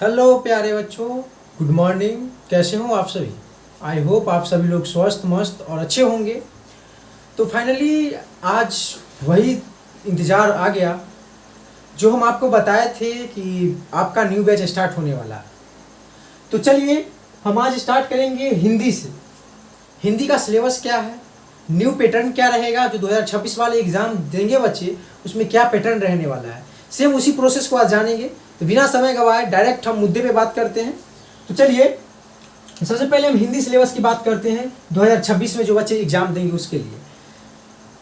Hello प्यारे बच्चों, good morning. कैसे हो आप सभी? आई होप आप सभी लोग स्वस्थ मस्त और अच्छे होंगे। तो फाइनली आज वही इंतज़ार आ गया जो हम आपको बताए थे कि आपका न्यू बैच स्टार्ट होने वाला है। तो चलिए हम आज स्टार्ट करेंगे हिंदी से। हिंदी का सिलेबस क्या है, न्यू पैटर्न क्या रहेगा, जो 2026 वाले एग्ज़ाम देंगे बच्चे उसमें क्या पैटर्न रहने वाला है, सेम उसी प्रोसेस को आज जानेंगे। तो बिना समय गवाए डायरेक्ट हम मुद्दे पे बात करते हैं। तो चलिए सबसे पहले हम हिंदी सिलेबस की बात करते हैं 2026 में जो बच्चे एग्जाम देंगे उसके लिए।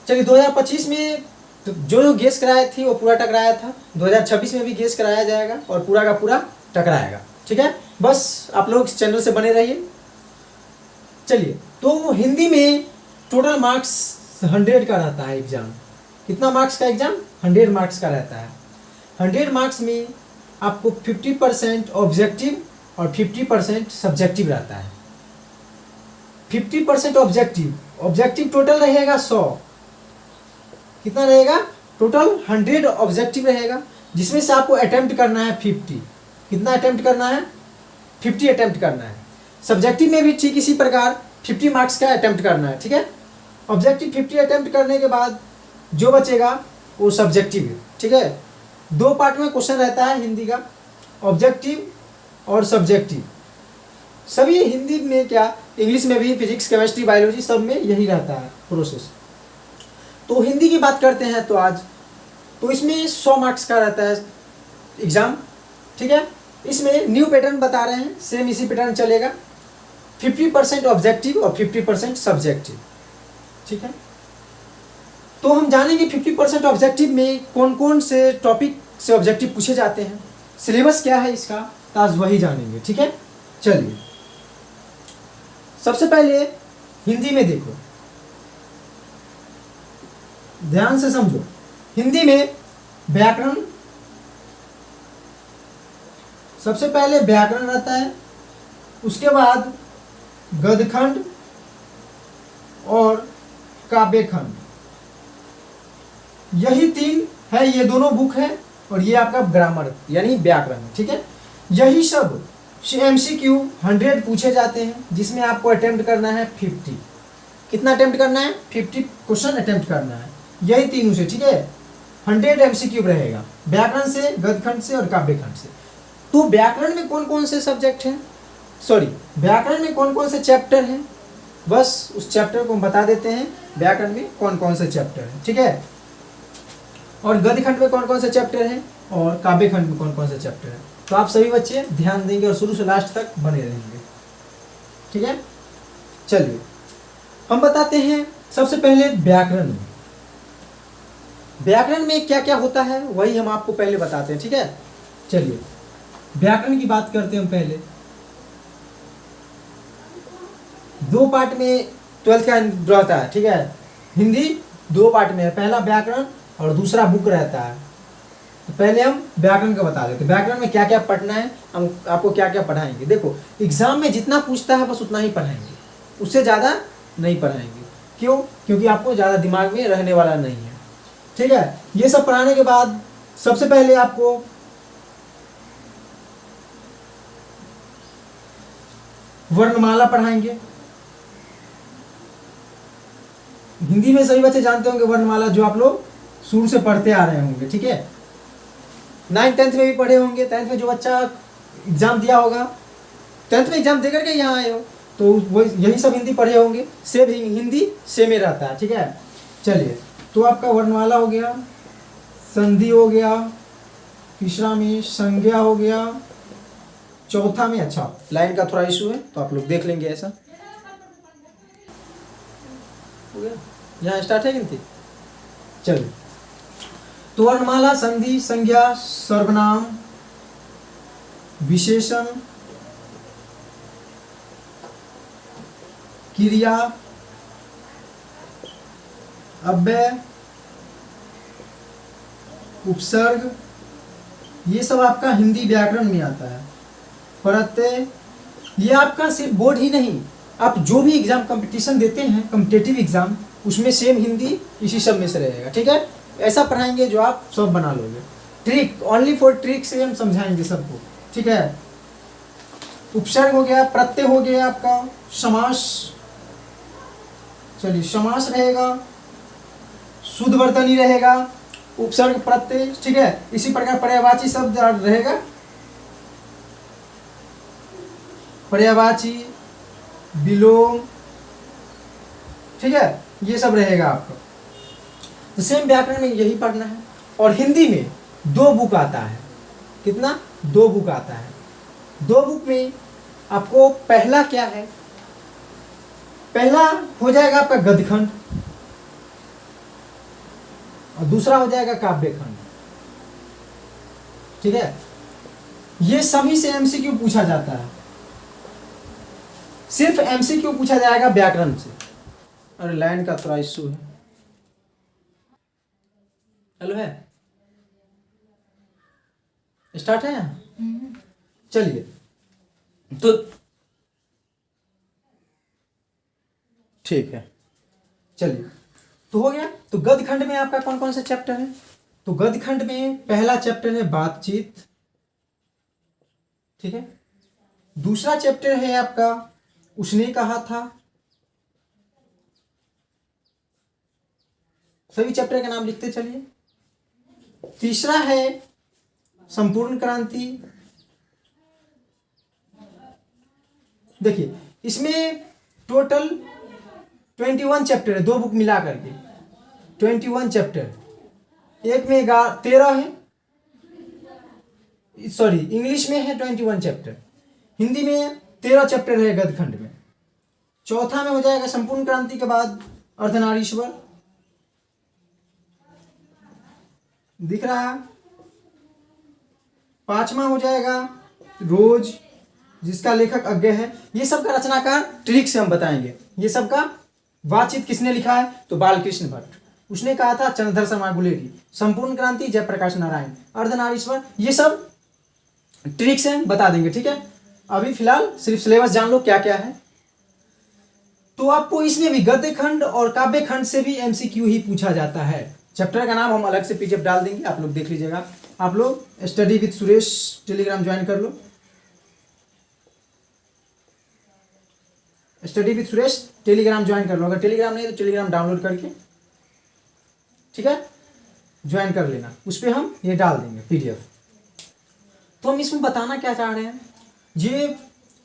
चलिए 2025 में तो जो गेस कराए थे वो पूरा टकराया था, 2026 में भी गेस कराया जाएगा और पूरा का पूरा टकराएगा। ठीक है, बस आप लोग इस चैनल से बने रहिए। चलिए तो हिंदी में टोटल मार्क्स 100 का रहता है एग्जाम। कितना मार्क्स का एग्जाम? 100 मार्क्स का रहता है। 100 मार्क्स में आपको 50% ऑब्जेक्टिव और 50% सब्जेक्टिव रहता है। 50% ऑब्जेक्टिव टोटल रहेगा 100। कितना रहेगा? टोटल 100 ऑब्जेक्टिव रहेगा, जिसमें से आपको अटेम्प्ट करना है 50। कितना अटेम्प्ट करना है? 50 अटेम्प्ट करना है। सब्जेक्टिव में भी ठीक इसी प्रकार 50 मार्क्स का अटेम्प्ट करना है। ठीक है, ऑब्जेक्टिव 50 अटेम्प्ट करने के बाद जो बचेगा वो सब्जेक्टिव है। ठीक है, 2 पार्ट में क्वेश्चन रहता है हिंदी का, ऑब्जेक्टिव और सब्जेक्टिव। सभी हिंदी में क्या, इंग्लिश में भी, फिजिक्स केमिस्ट्री बायोलॉजी सब में यही रहता है प्रोसेस। तो हिंदी की बात करते हैं तो आज तो इसमें 100 मार्क्स का रहता है एग्ज़ाम। ठीक है, इसमें न्यू पैटर्न बता रहे हैं, सेम इसी पैटर्न चलेगा। 50% ऑब्जेक्टिव और 50% सब्जेक्टिव। ठीक है, तो हम जानेंगे 50% ऑब्जेक्टिव में कौन कौन से टॉपिक से ऑब्जेक्टिव पूछे जाते हैं, सिलेबस क्या है इसका, तो आज वही जानेंगे। ठीक है, चलिए सबसे पहले हिंदी में देखो, ध्यान से समझो। हिंदी में व्याकरण, सबसे पहले व्याकरण रहता है, उसके बाद गद्यखंड और काव्यखंड। यही 3 है, ये दोनों बुक है और ये आपका ग्रामर यानी व्याकरण। ठीक है, यही सब MCQ 100 पूछे जाते हैं, जिसमें आपको अटेम्प्ट करना है 50। कितना अटेम्प्ट करना है? 50 क्वेश्चन अटेम्प्ट करना है, यही तीनों से। ठीक है, 100 MCQ रहेगा, व्याकरण से, गद्यखंड से और काव्यखंड से। तो व्याकरण में कौन कौन से सब्जेक्ट हैं, व्याकरण में कौन कौन से चैप्टर हैं, बस उस चैप्टर को हम बता देते हैं। व्याकरण में कौन कौन से चैप्टर हैं, ठीक है, और गद्यखंड में कौन कौन से चैप्टर हैं और काव्यखंड में कौन कौन से चैप्टर हैं। तो आप सभी बच्चे ध्यान देंगे और शुरू से लास्ट तक बने रहेंगे। ठीक है, चलिए हम बताते हैं सबसे पहले व्याकरण में। व्याकरण में क्या क्या होता है वही हम आपको पहले बताते हैं। ठीक है, चलिए व्याकरण की बात करते हैं हम पहले। 2 पार्ट में 12th का रहता है। ठीक है, हिंदी 2 पार्ट में है, पहला व्याकरण और दूसरा बुक रहता है। तो पहले हम व्याकरण का बता देते हैं, व्याकरण में क्या क्या पढ़ना है, हम आपको क्या क्या पढ़ाएंगे। देखो एग्जाम में जितना पूछता है बस उतना ही पढ़ाएंगे, उससे ज़्यादा नहीं पढ़ाएंगे। क्यों? क्योंकि आपको ज़्यादा दिमाग में रहने वाला नहीं है। ठीक है, ये सब पढ़ाने के बाद सबसे पहले आपको वर्णमाला पढ़ाएंगे। हिंदी में सभी बच्चे जानते होंगे वर्णमाला, जो आप लोग शुरू से पढ़ते आ रहे होंगे। ठीक है, 9th 10th में भी पढ़े होंगे। 10th में जो बच्चा एग्जाम दिया होगा, 10th में एग्जाम देकर के यहाँ आए हो तो वो यही सब हिंदी पढ़े होंगे। सेम हिंदी सेम ही रहता है। ठीक है, चलिए तो आपका वर्णमाला हो गया, संधि हो गया, तीसरा में संज्ञा हो गया, चौथा में, अच्छा लाइन का थोड़ा इशू है तो आप लोग देख लेंगे, ऐसा हो गया। यहाँ स्टार्ट है गिनती। चलिए तो वर्णमाला, संधि, संज्ञा, सर्वनाम, विशेषण, क्रिया, अव्यय, उपसर्ग, ये सब आपका हिंदी व्याकरण में आता है। प्रत्यय, ये आपका सिर्फ बोर्ड ही नहीं, आप जो भी एग्जाम कंपटीशन देते हैं, कॉम्पिटिटिव एग्जाम, उसमें सेम हिंदी इसी सब में से रहेगा। ठीक है, ऐसा पढ़ाएंगे जो आप सब बना लोगे। ट्रिक, ओनली फॉर ट्रिक से हम समझाएंगे सबको। ठीक है, उपसर्ग हो गया, प्रत्यय हो गया आपका, समास, चलिए समास रहेगा, शुद्ध वर्तनी रहेगा, उपसर्ग प्रत्यय, ठीक है। इसी प्रकार पर्यायवाची शब्द रहेगा, पर्यायवाची, विलोम, ठीक है, ये सब रहेगा आपका। तो सेम व्याकरण में यही पढ़ना है। और हिंदी में 2 बुक आता है, कितना, 2 बुक आता है। 2 बुक में आपको पहला क्या है, पहला हो जाएगा आपका गद्यखंड और दूसरा हो जाएगा काव्यखंड, ठीक है। ये सभी से एमसीक्यू पूछा जाता है, सिर्फ एमसीक्यू पूछा जाएगा व्याकरण से। अरे लाइन का थोड़ा इश्यू है, हेलो है, स्टार्ट है, चलिए। तो ठीक है, चलिए, तो हो गया। तो गद्य खंड में आपका कौन कौन से चैप्टर है, तो गद्य खंड में पहला चैप्टर है बातचीत, ठीक है। दूसरा चैप्टर है आपका उसने कहा था, सभी चैप्टर का नाम लिखते चलिए। तीसरा है संपूर्ण क्रांति, देखिए इसमें टोटल 21 चैप्टर है, 2 बुक मिला करके 21 चैप्टर। एक में 13 है, सॉरी इंग्लिश में है 21 चैप्टर, हिंदी में 13 चैप्टर है गद्यखंड में। चौथा में हो जाएगा संपूर्ण क्रांति के बाद अर्धनारीश्वर, दिख रहा है। पांचवा हो जाएगा रोज, जिसका लेखक अज्ञे है। ये सब का रचनाकार ट्रिक से हम बताएंगे। ये सब का बातचीत किसने लिखा है, तो बालकृष्ण भट्ट, उसने कहा था चंद्रधर शर्मा गुलेरी। संपूर्ण क्रांति जयप्रकाश नारायण, अर्धनारीश्वर, ये सब ट्रिक से हम बता देंगे, ठीक है। अभी फिलहाल सिर्फ सिलेबस जान लो क्या क्या है। तो आपको इसमें भी गद्य खंड और काव्य खंड से भी एमसीक्यू ही पूछा जाता है। चैप्टर का नाम हम अलग से पीडीएफ डाल देंगे, आप लोग देख लीजिएगा। आप लोग study with Suresh telegram join कर लो, study with Suresh telegram join कर लो। अगर टेलीग्राम नहीं तो टेलीग्राम डाउनलोड करके, ठीक है, ज्वाइन कर लेना, उस पर हम ये डाल देंगे पीडीएफ। तो हम इसमें बताना क्या चाह रहे हैं, ये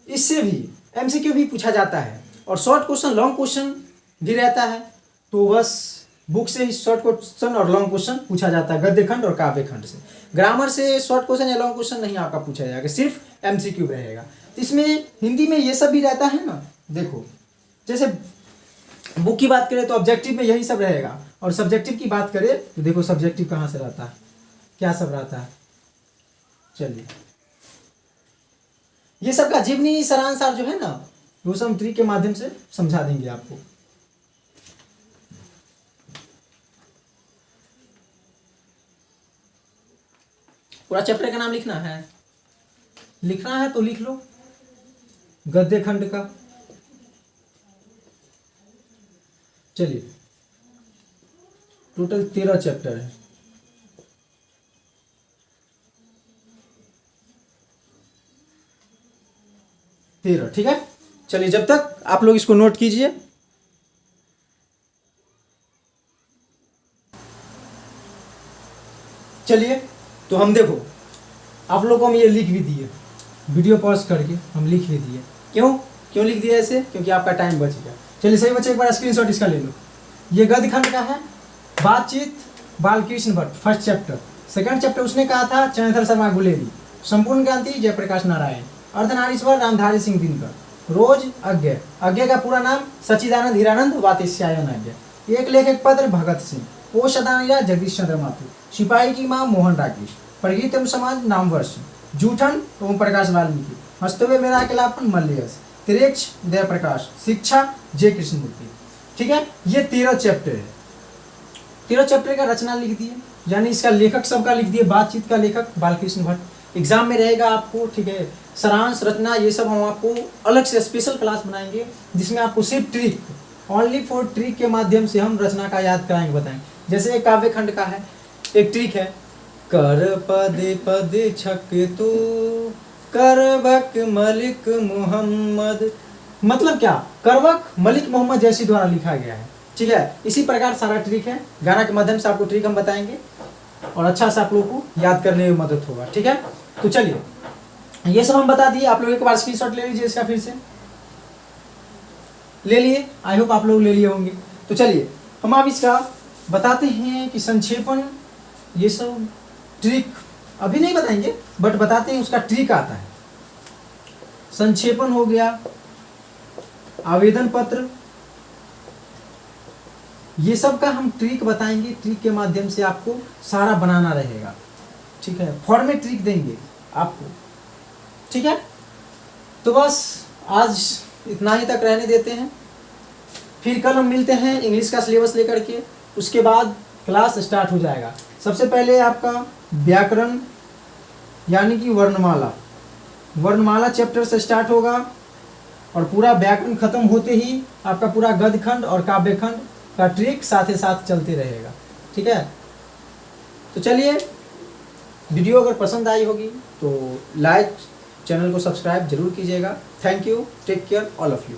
इससे भी एमसीक्यू भी पूछा जाता है और शॉर्ट क्वेश्चन लॉन्ग क्वेश्चन भी रहता है। तो बस बुक से ही शॉर्ट क्वेश्चन और लॉन्ग क्वेश्चन पूछा जाता है, गद्य खंड और काव्य खंड से। ग्रामर से शॉर्ट क्वेश्चन या लॉन्ग क्वेश्चन नहीं आपका पूछा जाएगा, सिर्फ एमसीक्यू रहेगा। तो इसमें हिंदी में ये सब भी रहता है ना, देखो जैसे बुक की बात करें तो ऑब्जेक्टिव में यही सब रहेगा, और सब्जेक्टिव की बात करें तो देखो सब्जेक्टिव कहाँ से रहता है, क्या सब रहता है। चलिए ये सब का जीवनी सारांश जो है ना, वो सब ट्रिक के माध्यम से समझा देंगे आपको। पूरा चैप्टर का नाम लिखना है, लिखना है तो लिख लो, गद्य खंड का। चलिए टोटल 13 चैप्टर है, ठीक है। चलिए जब तक आप लोग इसको नोट कीजिए। चलिए तो हम देखो आप लोगों को हम ये लिख भी दिए, वीडियो पॉज करके हम लिख भी दिए। क्यों लिख दिया ऐसे, क्योंकि आपका टाइम बच गया। चलिए सही बच्चे, एक बार स्क्रीनशॉट इसका ले लो। ये गद्य खंड का है, बातचीत Balkrishna Bhatt first chapter. Second chapter उसने कहा था चंद्रधर शर्मा गुलेरी। संपूर्ण क्रांति जयप्रकाश नारायण। अर्धनारीश्वर रामधारी सिंह दिनकर। रोज अज्ञे का पूरा नाम सच्चिदानंद हीरानंद वात्स्यायन अज्ञे। एक लेख एक पत्र भगत सिंह। ओ सदानिया जगदीश चंद्र माथुर। सिपाही की मां मोहन राकेश। प्रगीत एवं समाज नामवर्ष। जूठन ओम प्रकाश वाल्मीकि। हस्तवे मेरा अकेलापन मल्लियस। तिरेक्ष जयप्रकाश। शिक्षा जय कृष्णमूर्ति। ठीक है, ये 13 चैप्टर है। 13 चैप्टर का रचना लिख दिए, यानी इसका लेखक सबका लिख दिए। बातचीत का लेखक बालकृष्ण भट्ट। एग्जाम में रहेगा आपको, ठीक है, सारांश रचना ये सब हम आपको अलग से स्पेशल क्लास बनाएंगे, जिसमें आपको सिर्फ ट्रिक, ओनली फॉर ट्रिक के माध्यम से हम रचना का याद कराएंगे, बताएंगे। जैसे एक काव्य खंड का है, एक ट्रिक है, कर पदे पदे छक तो करवक मलिक मोहम्मद, मतलब क्या, करवक मलिक मोहम्मद जैसी द्वारा लिखा गया है। ठीक है, इसी प्रकार सारा ट्रिक है, गाना के माध्यम से आपको ट्रिक हम बताएंगे और अच्छा से आप लोगों को याद करने में मदद होगा। ठीक है, तो चलिए ये सब हम बता दिए, आप लोग एक बार स्क्रीनशॉट ले लीजिए इसका, फिर से ले लिए, आई होप आप लोग ले लिए होंगे। तो चलिए हम अब इसका बताते हैं कि संक्षेपण, ये सब ट्रिक अभी नहीं बताएंगे बट बताते हैं, उसका ट्रिक आता है। संक्षेपण हो गया, आवेदन पत्र, ये सब का हम ट्रिक बताएंगे, ट्रिक के माध्यम से आपको सारा बनाना रहेगा। ठीक है, फॉर्मेट ट्रिक देंगे आपको। ठीक है, तो बस आज इतना ही तक रहने देते हैं, फिर कल हम मिलते हैं इंग्लिश का सिलेबस लेकर के, उसके बाद क्लास स्टार्ट हो जाएगा। सबसे पहले आपका व्याकरण यानी कि वर्णमाला, वर्णमाला चैप्टर से स्टार्ट होगा और पूरा व्याकरण खत्म होते ही आपका पूरा गद्यखंड और काव्यखंड का ट्रिक साथ ही साथ चलते रहेगा। ठीक है, तो चलिए वीडियो अगर पसंद आई होगी तो लाइक, चैनल को सब्सक्राइब जरूर कीजिएगा। Thank you, take care all of you.